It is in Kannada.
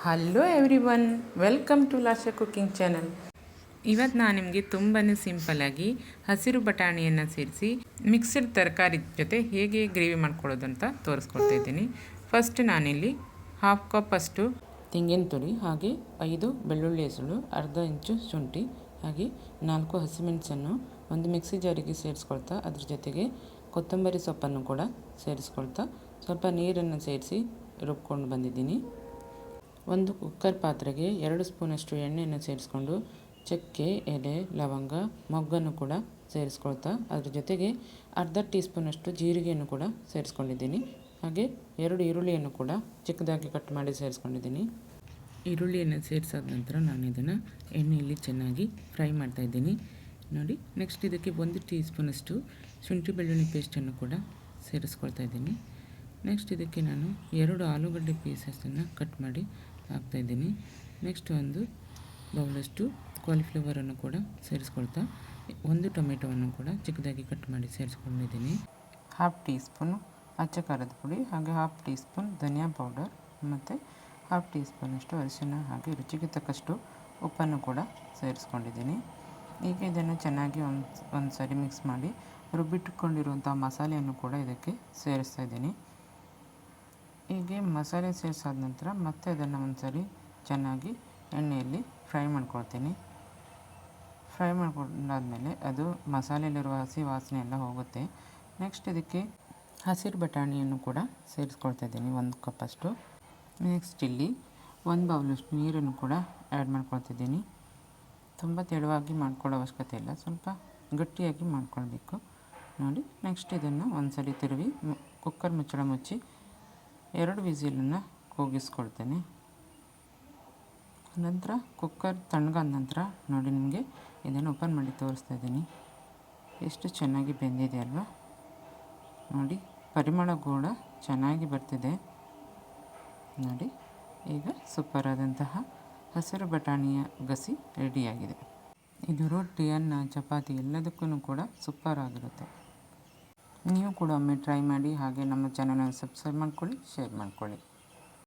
Hello everyone, welcome to Lasha cooking channel. ಇವತ್ತು ನಾನು ನಿಮಗೆ ತುಂಬಾ ಸಿಂಪಲ್ಲಾಗಿ ಹಸಿರು ಬಟಾಣಿಯನ್ನು ಸೇರಿಸಿ ಮಿಕ್ಸ್ಡ್ ತರಕಾರಿ ಜೊತೆ ಹೇಗೆ ಗ್ರೇವಿ ಮಾಡ್ಕೊಳ್ಳೋದು ಅಂತ ತೋರಿಸ್ಕೊಡ್ತಾ ಇದ್ದೀನಿ. ಫಸ್ಟ್ ನಾನಿಲ್ಲಿ 1/2 ಕಪ್ ಅಷ್ಟು ತೆಂಗಿನ ತುರಿ, ಹಾಗೆ 5 ಬೆಳ್ಳುಳ್ಳಿ ಹೆಸಳು, ಅರ್ಧ ಇಂಚು ಶುಂಠಿ, ಹಾಗೆ 4 ಹಸಿಮೆಣಸನ್ನು ಒಂದು ಮಿಕ್ಸಿ ಜಾರಿಗೆ ಸೇರಿಸ್ಕೊಳ್ತಾ ಅದ್ರ ಜೊತೆಗೆ ಕೊತ್ತಂಬರಿ ಸೊಪ್ಪನ್ನು ಕೂಡ ಸೇರಿಸ್ಕೊಳ್ತಾ ಸ್ವಲ್ಪ ನೀರನ್ನು ಸೇರಿಸಿ ರುಬ್ಕೊಂಡು ಬಂದಿದ್ದೀನಿ. ಒಂದು ಕುಕ್ಕರ್ ಪಾತ್ರೆಗೆ 2 ಸ್ಪೂನಷ್ಟು ಎಣ್ಣೆಯನ್ನು ಸೇರಿಸ್ಕೊಂಡು ಚಕ್ಕೆ, ಎಲೆ, ಲವಂಗ, ಮೊಗ್ಗನ್ನು ಕೂಡ ಸೇರಿಸ್ಕೊಳ್ತಾ ಅದ್ರ ಜೊತೆಗೆ ಅರ್ಧ ಟೀ ಸ್ಪೂನಷ್ಟು ಜೀರಿಗೆಯನ್ನು ಕೂಡ ಸೇರಿಸ್ಕೊಂಡಿದ್ದೀನಿ. ಹಾಗೆ 2 ಈರುಳ್ಳಿಯನ್ನು ಕೂಡ ಚಿಕ್ಕದಾಗಿ ಕಟ್ ಮಾಡಿ ಸೇರಿಸ್ಕೊಂಡಿದ್ದೀನಿ. ಈರುಳ್ಳಿಯನ್ನು ಸೇರಿಸಾದ ನಂತರ ನಾನು ಇದನ್ನು ಎಣ್ಣೆಯಲ್ಲಿ ಚೆನ್ನಾಗಿ ಫ್ರೈ ಮಾಡ್ತಾಯಿದ್ದೀನಿ ನೋಡಿ. ನೆಕ್ಸ್ಟ್ ಇದಕ್ಕೆ 1 ಟೀ ಸ್ಪೂನಷ್ಟು ಶುಂಠಿ ಬೆಳ್ಳುಳ್ಳಿ ಪೇಸ್ಟನ್ನು ಕೂಡ ಸೇರಿಸ್ಕೊಳ್ತಾ ಇದ್ದೀನಿ. ನೆಕ್ಸ್ಟ್ ಇದಕ್ಕೆ ನಾನು 2 ಆಲೂಗಡ್ಡೆ ಪೀಸಸನ್ನು ಕಟ್ ಮಾಡಿ ಹಾಕ್ತಾಯಿದ್ದೀನಿ. ನೆಕ್ಸ್ಟ್ ಒಂದು ಬೌಲಷ್ಟು ಕಾಲಿಫ್ಲವರನ್ನು ಕೂಡ ಸೇರಿಸ್ಕೊಳ್ತಾ 1 ಟೊಮೆಟೊವನ್ನು ಕೂಡ ಚಿಕ್ಕದಾಗಿ ಕಟ್ ಮಾಡಿ ಸೇರಿಸ್ಕೊಂಡಿದ್ದೀನಿ. 1/2 ಟೀ ಸ್ಪೂನು ಅಚ್ಚ ಖಾರದ ಪುಡಿ, ಹಾಗೆ 1/2 ಟೀ ಸ್ಪೂನ್ ಧನಿಯಾ ಪೌಡರ್ ಮತ್ತು 1/2 ಟೀ ಸ್ಪೂನಷ್ಟು ಅರಿಶಿನ, ಹಾಗೆ ರುಚಿಗೆ ತಕ್ಕಷ್ಟು ಉಪ್ಪನ್ನು ಕೂಡ ಸೇರಿಸ್ಕೊಂಡಿದ್ದೀನಿ. ಈಗ ಇದನ್ನು ಚೆನ್ನಾಗಿ ಒಂದು ಸರಿ ಮಿಕ್ಸ್ ಮಾಡಿ ರುಬ್ಬಿಟ್ಟುಕೊಂಡಿರುವಂಥ ಮಸಾಲೆಯನ್ನು ಕೂಡ ಇದಕ್ಕೆ ಸೇರಿಸ್ತಾ ಇದ್ದೀನಿ. ಹೀಗೆ ಮಸಾಲೆ ಸೇರಿಸಾದ ನಂತರ ಮತ್ತೆ ಅದನ್ನು ಒಂದು ಸರಿ ಚೆನ್ನಾಗಿ ಎಣ್ಣೆಯಲ್ಲಿ ಫ್ರೈ ಮಾಡ್ಕೊಳ್ತೀನಿ. ಫ್ರೈ ಮಾಡ್ಕೊಂಡಾದಮೇಲೆ ಅದು ಮಸಾಲೆಯಲ್ಲಿರುವ ಹಸಿ ವಾಸನೆ ಎಲ್ಲ ಹೋಗುತ್ತೆ. ನೆಕ್ಸ್ಟ್ ಇದಕ್ಕೆ ಹಸಿರು ಬಟಾಣಿಯನ್ನು ಕೂಡ ಸೇರಿಸ್ಕೊಳ್ತಾ ಇದ್ದೀನಿ 1 ಕಪ್ಪಷ್ಟು. ನೆಕ್ಸ್ಟ್ ಇಲ್ಲಿ 1 ಬೌಲಷ್ಟು ನೀರನ್ನು ಕೂಡ ಆ್ಯಡ್ ಮಾಡ್ಕೊಳ್ತಿದ್ದೀನಿ. ತುಂಬ ತೆಳುವಾಗಿ ಮಾಡ್ಕೊಳ್ಳೋ ಅವಶ್ಯಕತೆ ಇಲ್ಲ, ಸ್ವಲ್ಪ ಗಟ್ಟಿಯಾಗಿ ಮಾಡ್ಕೊಳ್ಬೇಕು ನೋಡಿ. ನೆಕ್ಸ್ಟ್ ಇದನ್ನು ಒಂದು ಸರಿ ತಿರುವಿ ಕುಕ್ಕರ್ ಮುಚ್ಚಳ ಮುಚ್ಚಿ 2 ವಿಸಿಲನ್ನು ಕೂಗಿಸ್ಕೊಳ್ತೇನೆ. ನಂತರ ಕುಕ್ಕರ್ ತಣ್ಣಗಾದ ನಂತರ ನೋಡಿ, ನಿಮಗೆ ಇದನ್ನು ಓಪನ್ ಮಾಡಿ ತೋರಿಸ್ತಾ ಇದ್ದೀನಿ. ಎಷ್ಟು ಚೆನ್ನಾಗಿ ಬೆಂದಿದೆ ಅಲ್ವಾ ನೋಡಿ. ಪರಿಮಳ ಕೂಡ ಚೆನ್ನಾಗಿ ಬರ್ತಿದೆ ನೋಡಿ. ಈಗ ಸೂಪರ್ ಆದಂತಹ ಹಸಿರು ಬಟಾಣಿಯ ಗಸಿ ರೆಡಿಯಾಗಿದೆ. ಇದು ರೊಟ್ಟಿ, ಅನ್ನ, ಚಪಾತಿ ಎಲ್ಲದಕ್ಕೂ ಕೂಡ ಸೂಪರ್ ಆಗಿರುತ್ತೆ. ನೀವು ಕೂಡ ಒಮ್ಮೆ ಟ್ರೈ ಮಾಡಿ. ಹಾಗೆ ನಮ್ಮ ಚಾನಲನ್ನು ಸಬ್ಸ್ಕ್ರೈಬ್ ಮಾಡ್ಕೊಳ್ಳಿ, ಶೇರ್ ಮಾಡ್ಕೊಳ್ಳಿ.